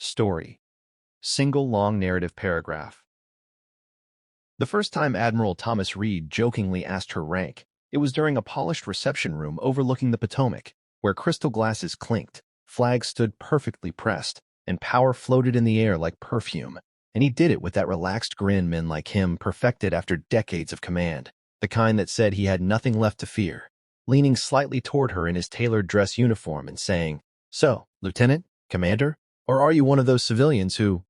Story. Single long narrative paragraph. The first time Admiral Thomas Reed jokingly asked her rank, it was during a polished reception room overlooking the Potomac, where crystal glasses clinked, flags stood perfectly pressed, and power floated in the air like perfume. And he did it with that relaxed grin men like him perfected after decades of command, the kind that said he had nothing left to fear, leaning slightly toward her in his tailored dress uniform and saying, "So, Lieutenant? Commander? Or are you one of those civilians who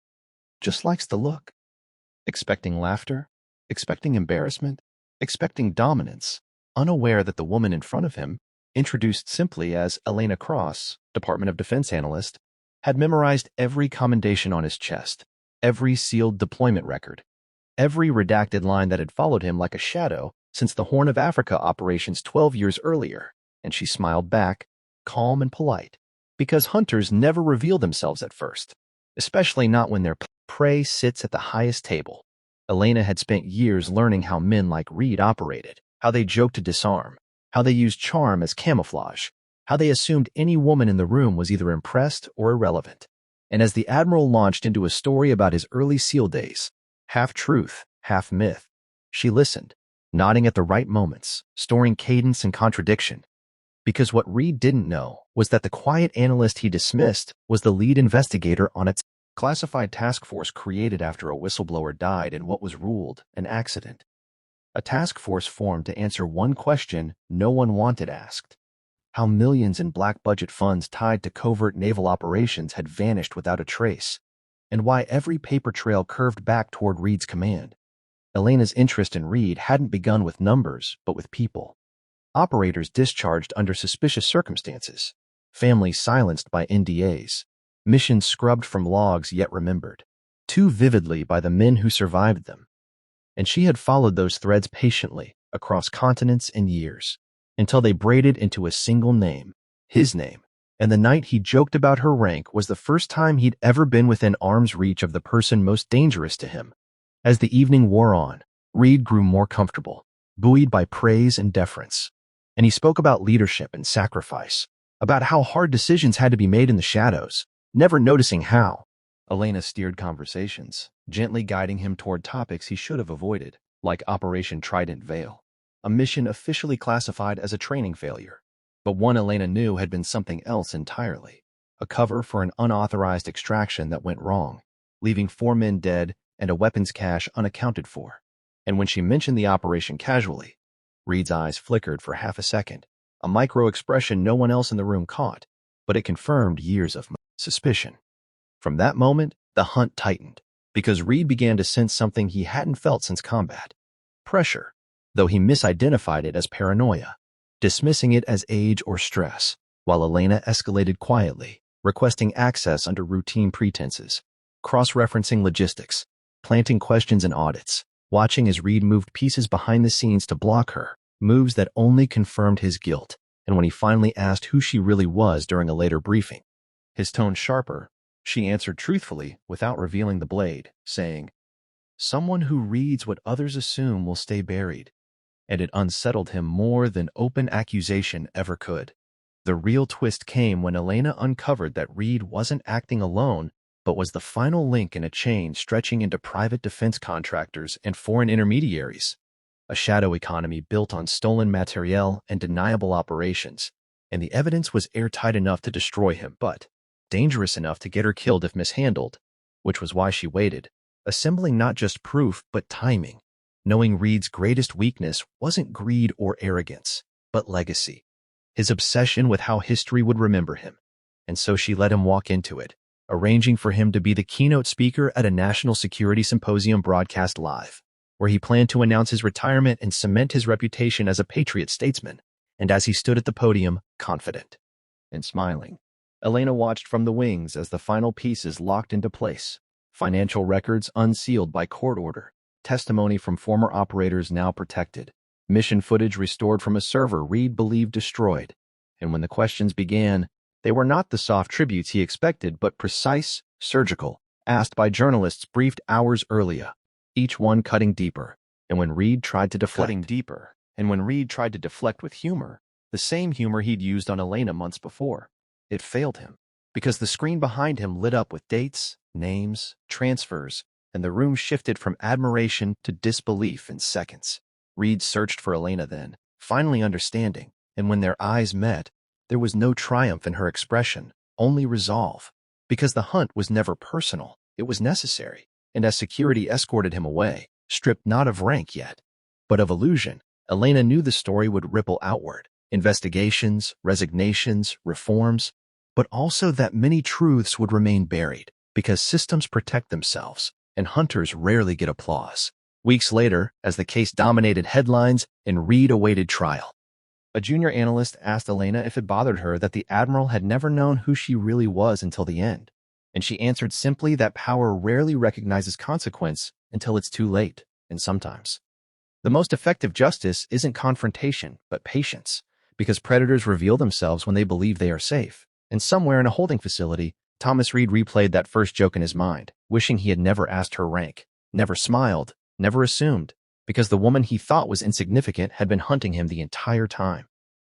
just likes the look?" Expecting laughter, expecting embarrassment, expecting dominance, unaware that the woman in front of him, introduced simply as Elena Cross, Department of Defense analyst, had memorized every commendation on his chest, every sealed deployment record, every redacted line that had followed him like a shadow since the Horn of Africa operations 12 years earlier, and she smiled back, calm and polite, because hunters never reveal themselves at first, especially not when their prey sits at the highest table. Elena had spent years learning how men like Reed operated, how they joked to disarm, how they used charm as camouflage, how they assumed any woman in the room was either impressed or irrelevant. And as the Admiral launched into a story about his early SEAL days, half truth, half myth, she listened, nodding at the right moments, storing cadence and contradiction. Because what Reed didn't know was that the quiet analyst he dismissed was the lead investigator on its classified task force created after a whistleblower died in what was ruled an accident. A task force formed to answer one question no one wanted asked: how millions in black budget funds tied to covert naval operations had vanished without a trace, and why every paper trail curved back toward Reed's command. Elena's interest in Reed hadn't begun with numbers, but with people. Operators discharged under suspicious circumstances, families silenced by NDAs, missions scrubbed from logs yet remembered, too vividly by the men who survived them. And she had followed those threads patiently across continents and years, until they braided into a single name, his name. And the night he joked about her rank was the first time he'd ever been within arm's reach of the person most dangerous to him. As the evening wore on, Reed grew more comfortable, buoyed by praise and deference. And he spoke about leadership and sacrifice, about how hard decisions had to be made in the shadows, never noticing how. Elena steered conversations, gently guiding him toward topics he should have avoided, like Operation Trident Veil, a mission officially classified as a training failure. But one Elena knew had been something else entirely, a cover for an unauthorized extraction that went wrong, leaving 4 men dead and a weapons cache unaccounted for. And when she mentioned the operation casually, Reed's eyes flickered for half a second, a micro-expression no one else in the room caught, but it confirmed years of suspicion. From that moment, the hunt tightened, because Reed began to sense something he hadn't felt since combat: pressure, though he misidentified it as paranoia, dismissing it as age or stress, while Elena escalated quietly, requesting access under routine pretenses, cross-referencing logistics, planting questions in audits, watching as Reed moved pieces behind the scenes to block her, moves that only confirmed his guilt. And when he finally asked who she really was during a later briefing, his tone sharper, she answered truthfully without revealing the blade, saying, "Someone who reads what others assume will stay buried." And it unsettled him more than open accusation ever could. The real twist came when Elena uncovered that Reed wasn't acting alone, but was the final link in a chain stretching into private defense contractors and foreign intermediaries, a shadow economy built on stolen materiel and deniable operations. And the evidence was airtight enough to destroy him, but dangerous enough to get her killed if mishandled, which was why she waited, assembling not just proof but timing, knowing Reed's greatest weakness wasn't greed or arrogance, but legacy, his obsession with how history would remember him. And so she let him walk into it, arranging for him to be the keynote speaker at a national security symposium broadcast live, where he planned to announce his retirement and cement his reputation as a patriot statesman. And as he stood at the podium, confident and smiling, Elena watched from the wings as the final pieces locked into place: financial records unsealed by court order, testimony from former operators now protected, mission footage restored from a server Reed believed destroyed. And when the questions began, they were not the soft tributes he expected, but precise, surgical, asked by journalists briefed hours earlier, each one cutting deeper. And when Reed tried to deflect with humor, the same humor he'd used on Elena months before, it failed him. because the screen behind him lit up with dates, names, transfers, and the room shifted from admiration to disbelief in seconds. Reed searched for Elena then, finally understanding, and when their eyes met, there was no triumph in her expression, only resolve. Because the hunt was never personal, it was necessary, and as security escorted him away, stripped not of rank yet, but of illusion, Elena knew the story would ripple outward. Investigations, resignations, reforms, but also that many truths would remain buried, because systems protect themselves, and hunters rarely get applause. Weeks later, as the case dominated headlines and Reed awaited trial, a junior analyst asked Elena if it bothered her that the Admiral had never known who she really was until the end, and she answered simply that power rarely recognizes consequence until it's too late, and sometimes. The most effective justice isn't confrontation, but patience, because predators reveal themselves when they believe they are safe. And somewhere in a holding facility, Thomas Reed replayed that first joke in his mind, wishing he had never asked her rank, never smiled, never assumed, because the woman he thought was insignificant had been hunting him the entire time.